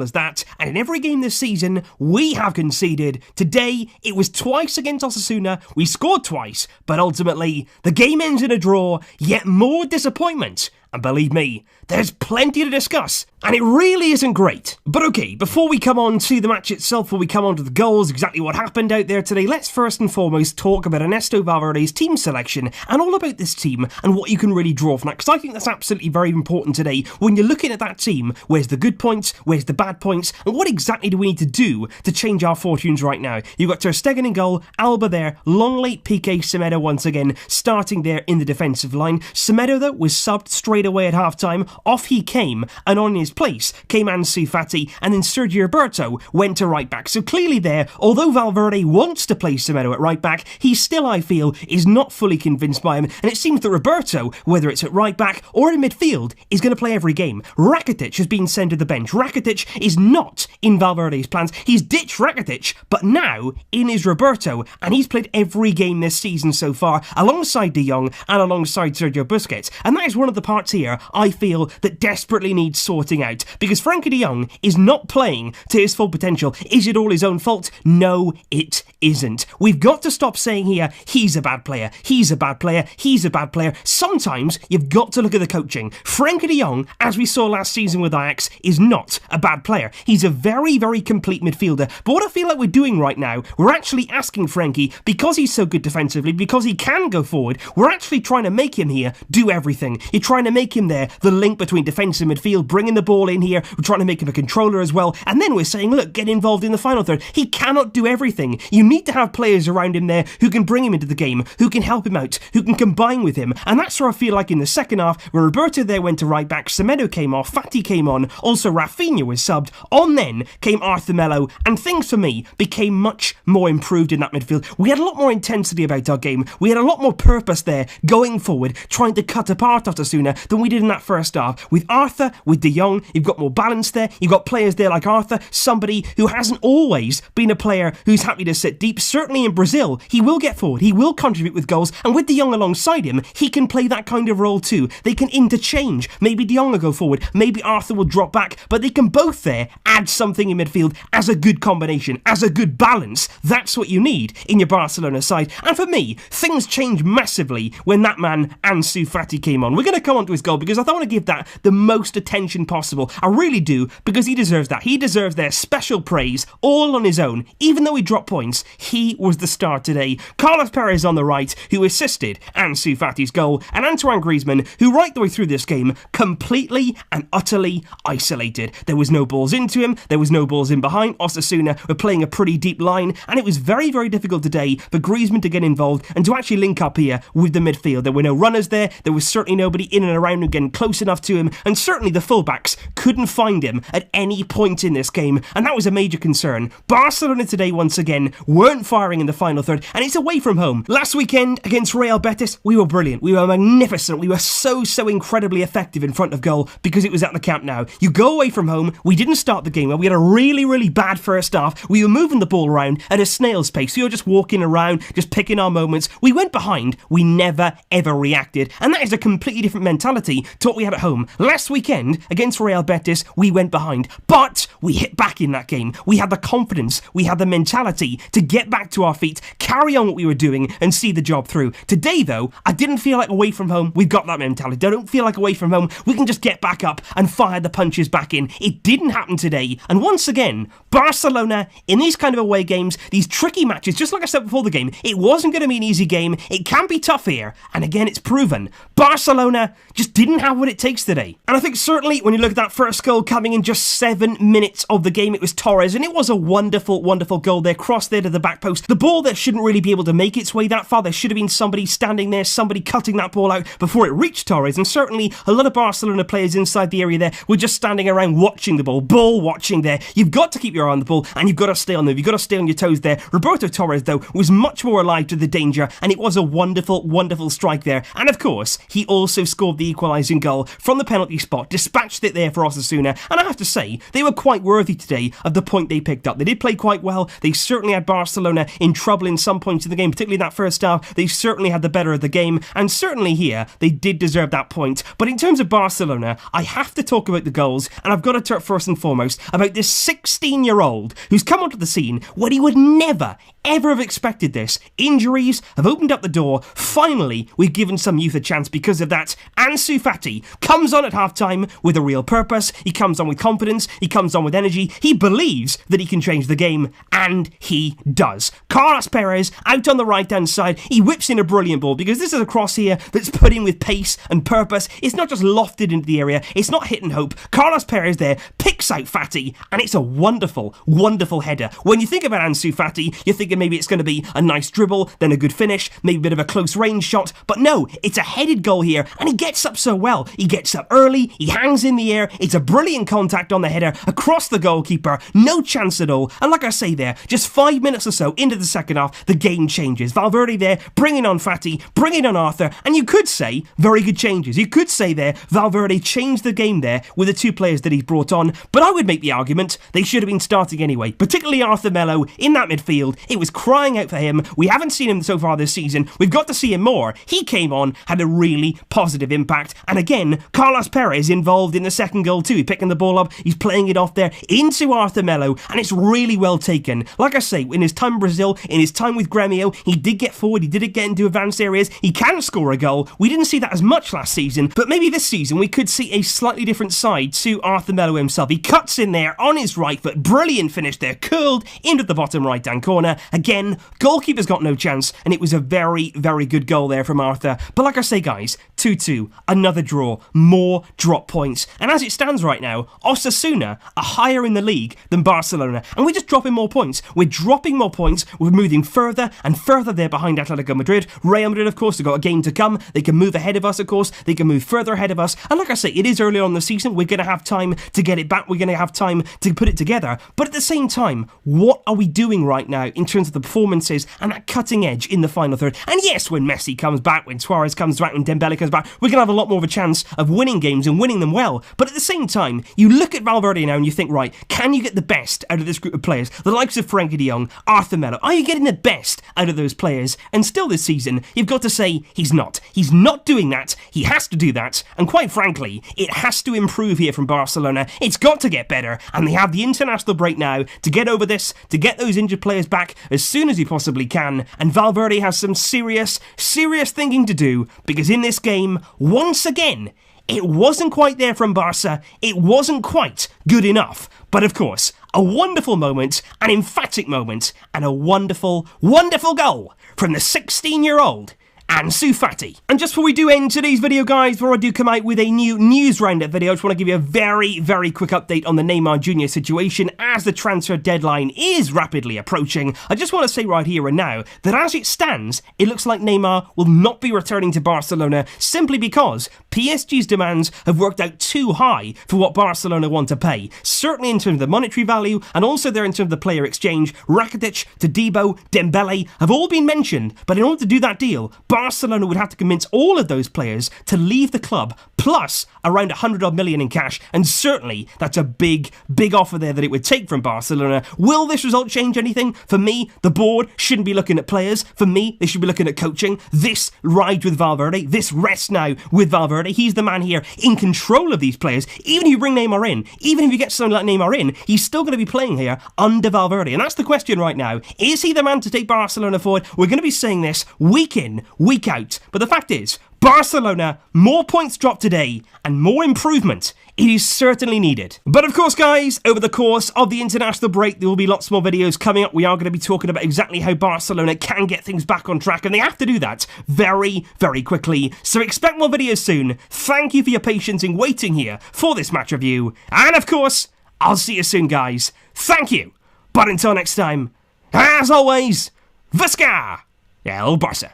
as that, and in every game this season, we have conceded. Today, it was twice against Osasuna, we scored twice, but ultimately, the game ends in a draw, yet more disappointment. And believe me, there's plenty to discuss, and it really isn't great. But okay, before we come on to the match itself, before we come on to the goals, exactly what happened out there today, let's first and foremost talk about Ernesto Valverde's team selection, and all about this team, and what you can really draw from that, because I think that's absolutely very important today. When you're looking at that team, where's the good points, where's the bad points, and what exactly do we need to do to change our fortunes right now? You've got Ter Stegen in goal, Alba there, long late PK Semedo once again, starting there in the defensive line. Semedo, though, was subbed straight away at half-time, off he came, and on his place came Ansu Fati, and then Sergio Roberto went to right-back. So clearly there, although Valverde wants to play Semedo at right-back, he still, I feel, is not fully convinced by him, and it seems that Roberto, whether it's at right-back or in midfield, is going to play every game. Rakitic has been sent to the bench. Rakitic is not in Valverde's plans. He's ditched Rakitic, but now in is Roberto, and he's played every game this season so far, alongside De Jong and alongside Sergio Busquets, and that is one of the parts here I feel that desperately needs sorting out, because Frankie de Jong is not playing to his full potential. Is it all his own fault? No, it isn't. We've got to stop saying here, he's a bad player, he's a bad player, he's a bad player. Sometimes you've got to look at the coaching. Frankie de Jong, as we saw last season with Ajax, is not a bad player. He's a very, very complete midfielder. But what I feel like we're doing right now, we're actually asking Frankie, because he's so good defensively, because he can go forward, we're actually trying to make him here do everything. You're trying to make him there the link between defence and midfield, bringing the ball in here, we're trying to make him a controller as well, and then we're saying, look, get involved in the final third. He cannot do everything. You need to have players around him there who can bring him into the game, who can help him out, who can combine with him, and that's where I feel like in the second half, where Roberto there went to right back, Semedo came off, Fati came on, also Rafinha was subbed, on then came Arthur Melo, and things for me became much more improved in that midfield. We had a lot more intensity about our game, we had a lot more purpose there, going forward, trying to cut apart Osasuna than we did in that first half. With Arthur, with De Jong, you've got more balance there, you've got players there like Arthur, somebody who hasn't always been a player who's happy to sit deep. Certainly in Brazil, he will get forward, he will contribute with goals, and with De Jong alongside him, he can play that kind of role too. They can interchange. Maybe De Jong will go forward, maybe Arthur will drop back, but they can both there add something in midfield as a good combination, as a good balance. That's what you need in your Barcelona side. And for me, things changed massively when that man Ansu Fati came on. We're going to come on to his goal because I don't want to give that the most attention possible. I really do, because he deserves that. He deserves their special praise all on his own. Even though he dropped points, he was the star today. Carlos Perez on the right, who assisted Ansu Fati's goal, and Antoine Griezmann, who right the way through this game, completely and utterly isolated. There was no balls into him, there was no balls in behind. Osasuna were playing a pretty deep line, and it was very, very difficult today for Griezmann to get involved and to actually link up here with the midfield. There were no runners there, there was certainly nobody in and around him getting close enough to him, and certainly the fullbacks couldn't find him at any point in this game, and that was a major concern. Barcelona today, once again, weren't firing in the final third, and it's away from home. Last weekend against Real Betis, we were brilliant, we were magnificent, we were so incredibly effective in front of goal because it was at the Camp Nou. You go away from home, we didn't start the game well, we had a really bad first half, we were moving the ball around at a snail's pace, we were just walking around, just picking our moments, we went behind, we never ever reacted, and that is a completely different mentality to what we had at home. Last weekend against Real Betis, we went behind, but we hit back in that game. We had the confidence, we had the mentality to get back to our feet, carry on what we were doing, and see the job through. Today though, I didn't feel like away from home we've got that mentality. I don't feel like away from home we can just get back up and fire the punches back in. It didn't happen today, and once again, Barcelona, in these kind of away games, these tricky matches, just like I said before the game, it wasn't going to be an easy game, it can be tough here, and again it's proven. Barcelona just didn't have what it takes today. And I think certainly when you look at that first goal coming in just 7 minutes of the game, it was Torres, and it was a wonderful goal there, crossed there to the back post. The ball there shouldn't really be able to make its way that far. There should have been somebody standing there, somebody cutting that ball out before it reached Torres, and certainly a lot of Barcelona players inside the area there were just standing around watching the ball watching there. You've got to keep your eye on the ball, and you've got to stay on them, you've got to stay on your toes there. Roberto Torres though was much more alive to the danger, and it was a wonderful strike there, and of course he also scored the equalising goal from the penalty spot, dispatched it there for Osasuna, and I have to say, they were quite worthy today of the point they picked up. They did play quite well. They certainly had Barcelona in trouble in some points of the game, particularly that first half. They certainly had the better of the game, and certainly here, they did deserve that point. But in terms of Barcelona, I have to talk about the goals, and I've got to talk first and foremost about this 16-year-old who's come onto the scene when he would never, ever have expected this. Injuries have opened up the door. Finally, we've given some youth a chance because of that. Ansu Fati comes on at half-time with a real purpose. He comes on with confidence. He comes on with energy. He believes that he can change the game, and he does. Carlos Perez out on the right-hand side. He whips in a brilliant ball because this is a cross here that's put in with pace and purpose. It's not just lofted into the area. It's not hit and hope. Carlos Perez there picks out Fati, and it's a wonderful, wonderful header. When you think about Ansu Fati, you're thinking maybe it's going to be a nice dribble, then a good finish, maybe a bit of a close range shot, but no, it's a headed goal here, and he gets up so well. He gets up early, he hangs in the air, it's a brilliant contact on the header, across the goalkeeper, no chance at all, and like I say there, just 5 minutes or so into the second half, the game changes. Valverde there, bringing on Fati, bringing on Arthur, and you could say, very good changes. You could say there, Valverde changed the game there with the two players that he's brought on, but I would make the argument they should have been starting anyway, particularly Arthur Melo in that midfield. It was crying out for him. We haven't seen him so far this season. We've got to see him more. He came on, had a really positive impact, and again, Carlos Perez involved in the second goal too. He's picking the ball up, he's playing it off there into Arthur Melo, and it's really well taken. Like I say, in his time in Brazil, in his time with Gremio, he did get forward, he did get into advanced areas, he can score a goal. We didn't see that as much last season, but maybe this season we could see a slightly different side to Arthur Melo himself. He cuts in there on his right foot, brilliant finish there, curled into the bottom right-hand corner. Again, goalkeeper's got no chance, and it was a very, very good goal there from Arthur. But like I say, guys, 2-2, another draw, more drop points. And as it stands right now, Osasuna are higher in the league than Barcelona, and we're just dropping more points. We're dropping more points. We're moving further and further there behind Atletico Madrid. Real Madrid, of course, they've got a game to come. They can move ahead of us, of course. They can move further ahead of us. And like I say, it is early on in the season. We're going to have time to get it back. We're going to have time to put it together. But at the same time, what are we doing right now in terms of the performances and that cutting edge in the final third? And yes, when Messi comes back, when Suarez comes back, when Dembele comes back, we're going to have a lot more of a chance of winning games and winning them well. But at the same time, you look at Valverde now and you think, right, can you get the best out of this group of players? The likes of Frenkie de Jong, Arthur Melo, are you getting the best out of those players? And still this season, you've got to say he's not. He's not doing that. He has to do that. And quite frankly, it has to improve here from Barcelona. It's got to get better. And they have the international break now to get over this, to get those injured players back as soon as he possibly can. And Valverde has some serious thinking to do, because in this game, once again, it wasn't quite there from Barca. It wasn't quite good enough. But of course, a wonderful moment, an emphatic moment, and a wonderful, wonderful goal from the 16-year-old Ansu Fati. And just before we do end today's video, guys, before I do come out with a new news roundup video, I just want to give you a very, very quick update on the Neymar Jr. situation as the transfer deadline is rapidly approaching. I just want to say right here and now that as it stands, it looks like Neymar will not be returning to Barcelona simply because PSG's demands have worked out too high for what Barcelona want to pay. Certainly in terms of the monetary value, and also there in terms of the player exchange. Rakitic, Todibo, Dembele have all been mentioned, but in order to do that deal, Barcelona would have to convince all of those players to leave the club, plus around 100 million in cash, and certainly that's a big, big offer there that it would take from Barcelona. Will this result change anything? For me, the board shouldn't be looking at players. For me, they should be looking at coaching. This rides with Valverde. This rests now with Valverde. He's the man here in control of these players. Even if you bring Neymar in, even if you get someone like Neymar in, he's still going to be playing here under Valverde. And that's the question right now. Is he the man to take Barcelona forward? We're going to be saying this week in, week out. But the fact is, Barcelona, more points dropped today and more improvement. It is certainly needed. But of course, guys, over the course of the international break, there will be lots more videos coming up. We are going to be talking about exactly how Barcelona can get things back on track, and they have to do that very, very quickly. So expect more videos soon. Thank you for your patience in waiting here for this match review. And of course, I'll see you soon, guys. Thank you. But until next time, as always, Visca El Barça.